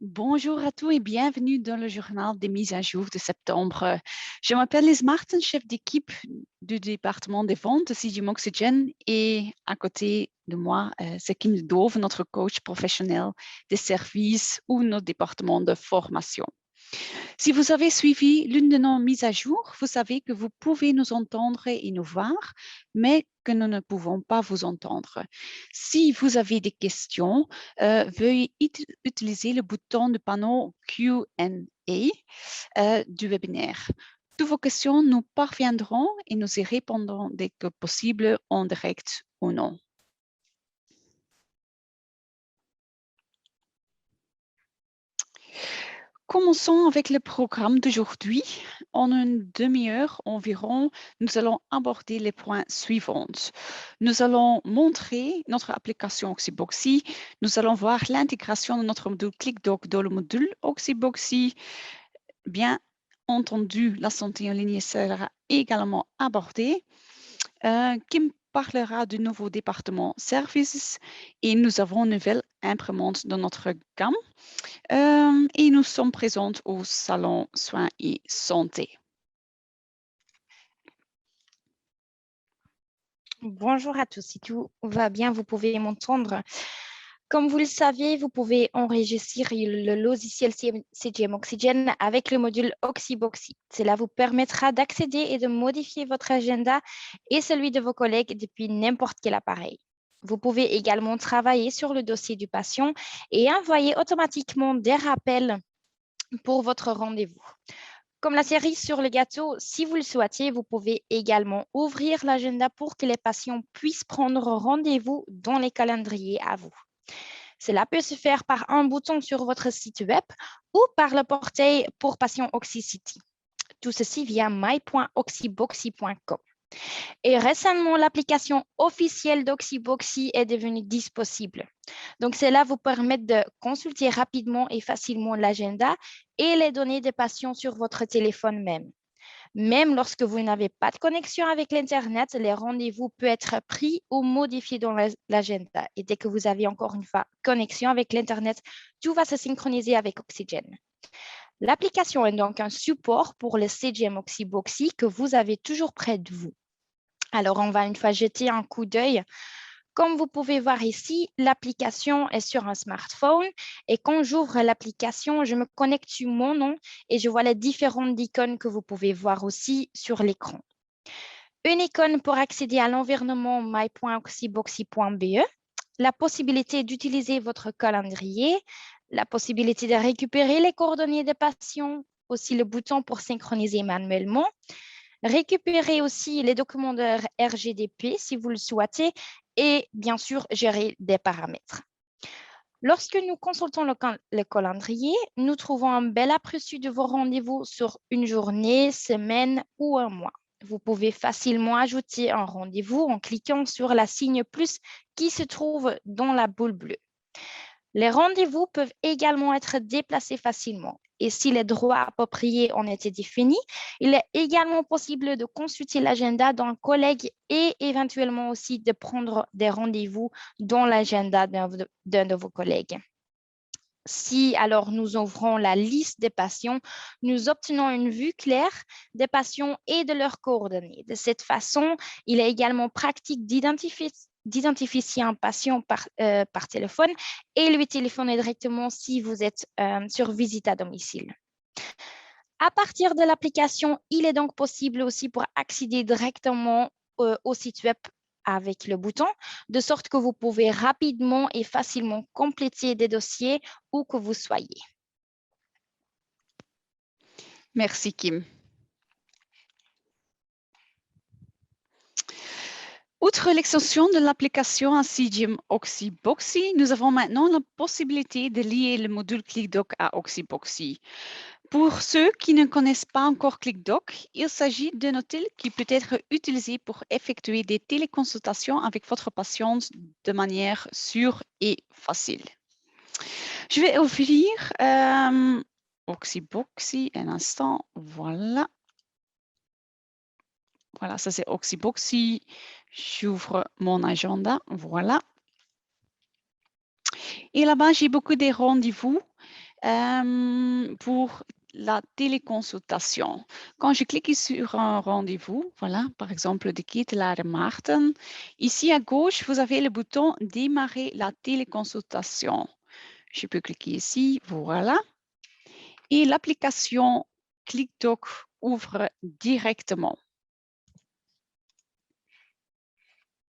Bonjour à tous et bienvenue dans le journal des mises à jour de septembre. Je m'appelle Liz Martin, chef d'équipe du département des ventes de CGM Oxygen et à côté de moi, c'est Kim de Dove, notre coach professionnel des services ou notre département de formation. Si vous avez suivi l'une de nos mises à jour, vous savez que vous pouvez nous entendre et nous voir, mais que nous ne pouvons pas vous entendre. Si vous avez des questions, veuillez utiliser le bouton de panneau Q&A du webinaire. Toutes vos questions nous parviendront et nous y répondrons dès que possible en direct ou non. Commençons avec le programme d'aujourd'hui. En une demi-heure environ, nous allons aborder les points suivants. Nous allons montrer notre application Oxyboxy. Nous allons voir l'intégration de notre module ClickDoc dans le module Oxyboxy. Bien entendu, la santé en ligne sera également abordée. Kim parlera du nouveau département Services et nous avons une nouvelle imprimante dans notre gamme. Et nous sommes présentes au salon Soins et Santé. Bonjour à tous, si tout va bien, vous pouvez m'entendre. Comme vous le savez, vous pouvez enregistrer le logiciel CGM Oxygen avec le module Oxyboxy. Cela vous permettra d'accéder et de modifier votre agenda et celui de vos collègues depuis n'importe quel appareil. Vous pouvez également travailler sur le dossier du patient et envoyer automatiquement des rappels pour votre rendez-vous. Comme la série sur le gâteau, si vous le souhaitez, vous pouvez également ouvrir l'agenda pour que les patients puissent prendre rendez-vous dans les calendriers à vous. Cela peut se faire par un bouton sur votre site web ou par le portail pour patients Oxycity. Tout ceci via my.oxyboxy.com. Et récemment, l'application officielle d'Oxyboxy est devenue disponible. Donc, cela vous permet de consulter rapidement et facilement l'agenda et les données des patients sur votre téléphone même. Même lorsque vous n'avez pas de connexion avec l'Internet, les rendez-vous peuvent être pris ou modifiés dans l'agenda. Et dès que vous avez encore une fois connexion avec l'Internet, tout va se synchroniser avec Oxygen. L'application est donc un support pour le CGM Oxyboxy que vous avez toujours près de vous. Alors, on va une fois jeter un coup d'œil. Comme vous pouvez voir ici, l'application est sur un smartphone et quand j'ouvre l'application, je me connecte sur mon nom et je vois les différentes icônes que vous pouvez voir aussi sur l'écran. Une icône pour accéder à l'environnement my.oxyboxy.be, la possibilité d'utiliser votre calendrier, la possibilité de récupérer les coordonnées des patients, aussi le bouton pour synchroniser manuellement, récupérer aussi les documents de RGDP si vous le souhaitez et bien sûr gérer des paramètres. Lorsque nous consultons le calendrier, nous trouvons un bel aperçu de vos rendez-vous sur une journée, semaine ou un mois. Vous pouvez facilement ajouter un rendez-vous en cliquant sur la signe plus qui se trouve dans la boule bleue. Les rendez-vous peuvent également être déplacés facilement. Et si les droits appropriés ont été définis, il est également possible de consulter l'agenda d'un collègue et éventuellement aussi de prendre des rendez-vous dans l'agenda d'un de vos collègues. Si alors nous ouvrons la liste des patients, nous obtenons une vue claire des patients et de leurs coordonnées. De cette façon, il est également pratique d'identifier un patient par téléphone et lui téléphoner directement si vous êtes sur visite à domicile. À partir de l'application, il est donc possible aussi pour accéder directement au site web avec le bouton, de sorte que vous pouvez rapidement et facilement compléter des dossiers où que vous soyez. Merci Kim. Outre l'extension de l'application à CGM Oxyboxy, nous avons maintenant la possibilité de lier le module ClickDoc à Oxyboxy. Pour ceux qui ne connaissent pas encore ClickDoc, il s'agit d'un outil qui peut être utilisé pour effectuer des téléconsultations avec votre patiente de manière sûre et facile. Je vais ouvrir Oxyboxy un instant. Voilà. Voilà, ça c'est Oxyboxy. J'ouvre mon agenda. Voilà. Et là-bas, j'ai beaucoup de rendez-vous. Pour la téléconsultation. Quand je clique sur un rendez-vous, voilà, par exemple de Ketelaere Maarten, ici à gauche, vous avez le bouton Démarrer la téléconsultation. Je peux cliquer ici, voilà. Et l'application ClickDoc ouvre directement.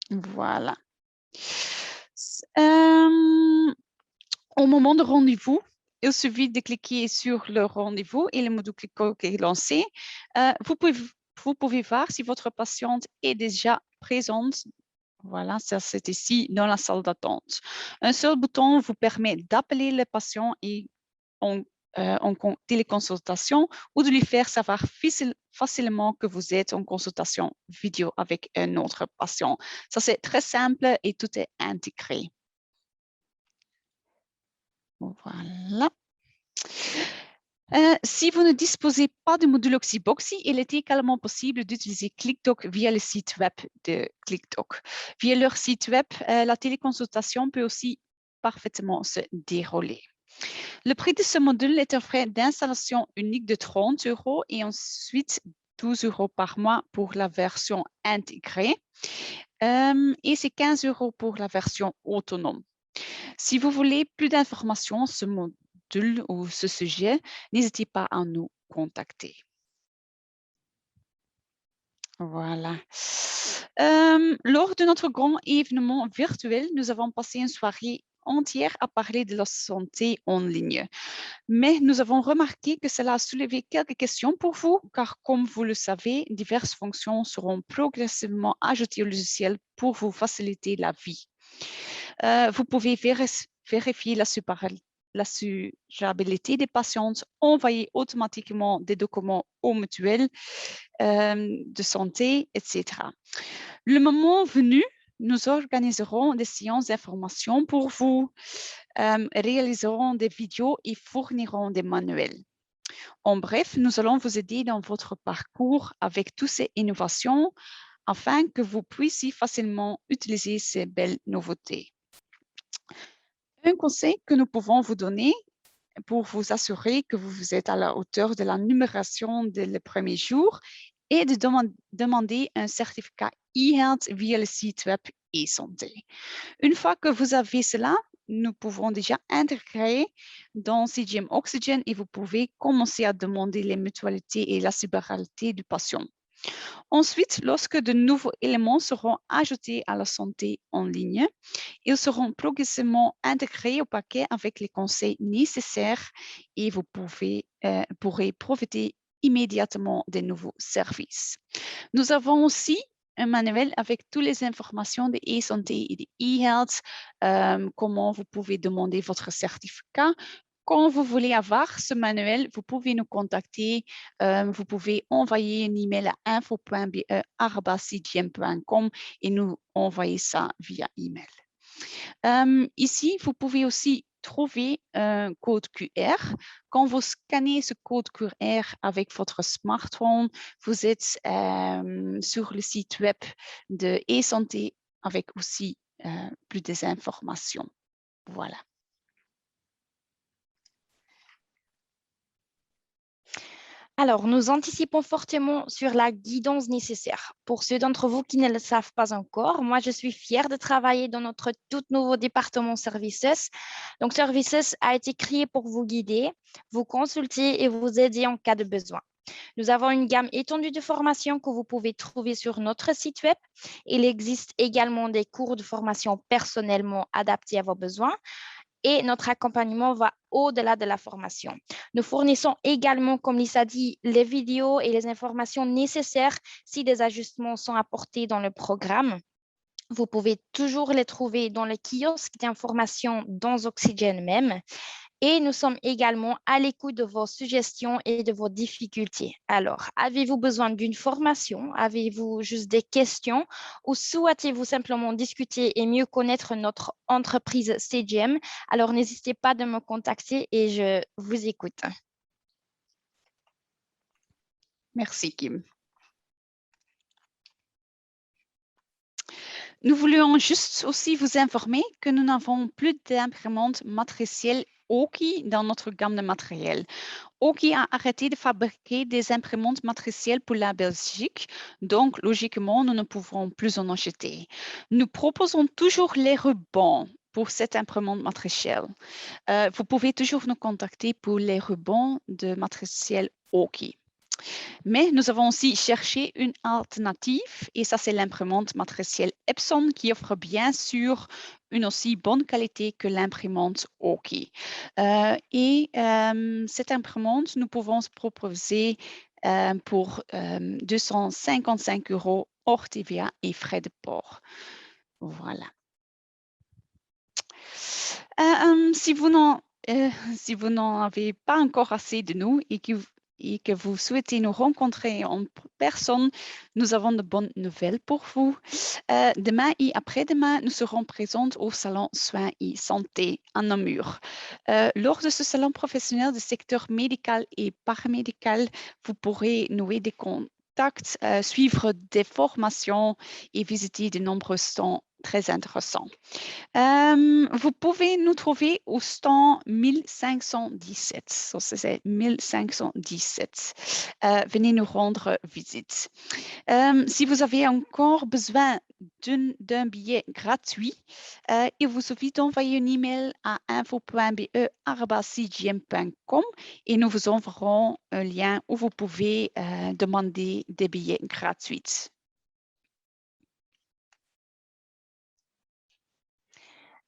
Voilà. Au moment de rendez-vous, il suffit de cliquer sur le rendez-vous et le module ClickDoc est lancé. Vous pouvez voir si votre patiente est déjà présente. Voilà, ça c'est ici dans la salle d'attente. Un seul bouton vous permet d'appeler le patient et en téléconsultation ou de lui faire savoir facilement que vous êtes en consultation vidéo avec un autre patient. Ça, c'est très simple et tout est intégré. Voilà. Si vous ne disposez pas de module Oxyboxy, il est également possible d'utiliser ClickDoc via le site web de ClickDoc. Via leur site web, la téléconsultation peut aussi parfaitement se dérouler. Le prix de ce module est un frais d'installation unique de 30 € et ensuite 12 € par mois pour la version intégrée et c'est 15 € pour la version autonome. Si vous voulez plus d'informations sur ce module ou ce sujet, n'hésitez pas à nous contacter. Voilà. Lors de notre grand événement virtuel, nous avons passé une soirée entière à parler de la santé en ligne. Mais nous avons remarqué que cela a soulevé quelques questions pour vous, car comme vous le savez, diverses fonctions seront progressivement ajoutées au logiciel pour vous faciliter la vie. Vous pouvez vérifier la supportabilité des patientes, envoyer automatiquement des documents aux mutuelles de santé, etc. Le moment venu, nous organiserons des séances d'information pour vous, réaliserons des vidéos et fournirons des manuels. En bref, nous allons vous aider dans votre parcours avec toutes ces innovations afin que vous puissiez facilement utiliser ces belles nouveautés. Un conseil que nous pouvons vous donner pour vous assurer que vous êtes à la hauteur de la numération dès le premier jour est de demander un certificat e-health via le site web e-santé. Une fois que vous avez cela, nous pouvons déjà intégrer dans CGM Oxygen et vous pouvez commencer à demander les mutualités et la supériorité du patient. Ensuite, lorsque de nouveaux éléments seront ajoutés à la santé en ligne, ils seront progressivement intégrés au paquet avec les conseils nécessaires et vous pourrez profiter immédiatement des nouveaux services. Nous avons aussi un manuel avec toutes les informations de e-santé et de e-health, comment vous pouvez demander votre certificat. Quand vous voulez avoir ce manuel, vous pouvez nous contacter. Vous pouvez envoyer un email à info.be@cgm.com et nous envoyer ça via email. Ici, vous pouvez aussi trouver un code QR. Quand vous scannez ce code QR avec votre smartphone, vous êtes sur le site web de e-santé avec aussi plus d'informations. Voilà. Alors, nous anticipons fortement sur la guidance nécessaire. Pour ceux d'entre vous qui ne le savent pas encore, moi, je suis fière de travailler dans notre tout nouveau département Services. Donc, Services a été créé pour vous guider, vous consulter et vous aider en cas de besoin. Nous avons une gamme étendue de formations que vous pouvez trouver sur notre site web. Il existe également des cours de formation personnellement adaptés à vos besoins. Et notre accompagnement va au-delà de la formation. Nous fournissons également, comme Lisa dit, les vidéos et les informations nécessaires si des ajustements sont apportés dans le programme. Vous pouvez toujours les trouver dans le kiosque d'information dans Oxygen même. Et nous sommes également à l'écoute de vos suggestions et de vos difficultés. Alors, avez-vous besoin d'une formation? Avez-vous juste des questions? Ou souhaitez-vous simplement discuter et mieux connaître notre entreprise CGM? Alors, n'hésitez pas de me contacter et je vous écoute. Merci, Kim. Nous voulions juste aussi vous informer que nous n'avons plus d'imprimante matricielle Oki dans notre gamme de matériel. Oki a arrêté de fabriquer des imprimantes matricielles pour la Belgique, donc logiquement, nous ne pouvons plus en acheter. Nous proposons toujours les rubans pour cette imprimante matricielle. Vous pouvez toujours nous contacter pour les rubans de matriciel Oki. Mais nous avons aussi cherché une alternative et ça, c'est l'imprimante matricielle Epson qui offre bien sûr une aussi bonne qualité que l'imprimante Oki. Cette imprimante, nous pouvons se proposer pour 255 € hors TVA et frais de port. Voilà. Si vous n'en avez pas encore assez de nous et que vous souhaitez nous rencontrer en personne, nous avons de bonnes nouvelles pour vous. Demain et après-demain, nous serons présentes au salon Soins et Santé à Namur. Lors de ce salon professionnel du secteur médical et paramédical, vous pourrez nouer des contacts, suivre des formations et visiter de nombreux stands très intéressants. Vous pouvez nous trouver au stand 1517. Ça, c'est 1517. Venez nous rendre visite. Si vous avez encore besoin d'un billet gratuit, il vous suffit d'envoyer un email à info.be@cgm.com et nous vous enverrons un lien où vous pouvez demander des billets gratuits.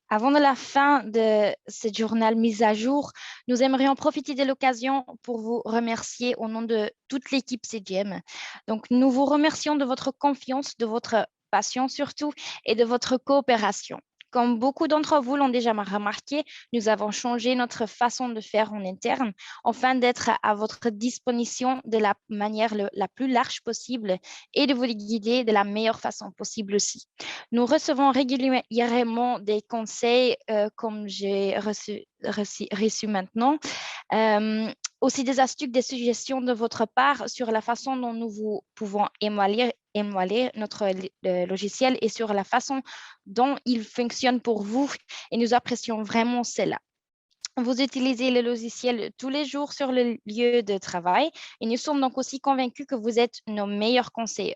Avant de la fin de ce journal mise à jour, nous aimerions profiter de l'occasion pour vous remercier au nom de toute l'équipe CGM. Donc, nous vous remercions de votre confiance, de votre passion surtout et de votre coopération. Comme beaucoup d'entre vous l'ont déjà remarqué, nous avons changé notre façon de faire en interne afin d'être à votre disposition de la manière la plus large possible et de vous guider de la meilleure façon possible aussi. Nous recevons régulièrement des conseils comme j'ai reçu maintenant. Aussi des astuces, des suggestions de votre part sur la façon dont nous pouvons évaluer notre logiciel et sur la façon dont il fonctionne pour vous. Et nous apprécions vraiment cela. Vous utilisez le logiciel tous les jours sur le lieu de travail et nous sommes donc aussi convaincus que vous êtes nos meilleurs conseillers.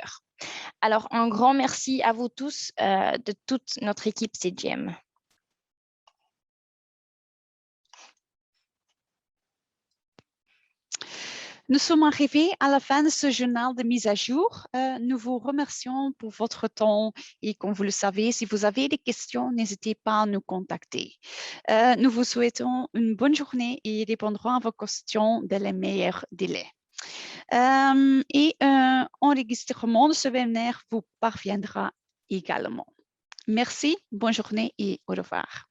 Alors, un grand merci à vous tous de toute notre équipe CGM. Nous sommes arrivés à la fin de ce journal de mise à jour. Nous vous remercions pour votre temps et comme vous le savez, si vous avez des questions, n'hésitez pas à nous contacter. Nous vous souhaitons une bonne journée et répondrons à vos questions dans les meilleurs délais. Enregistrement de ce webinaire vous parviendra également. Merci, bonne journée et au revoir.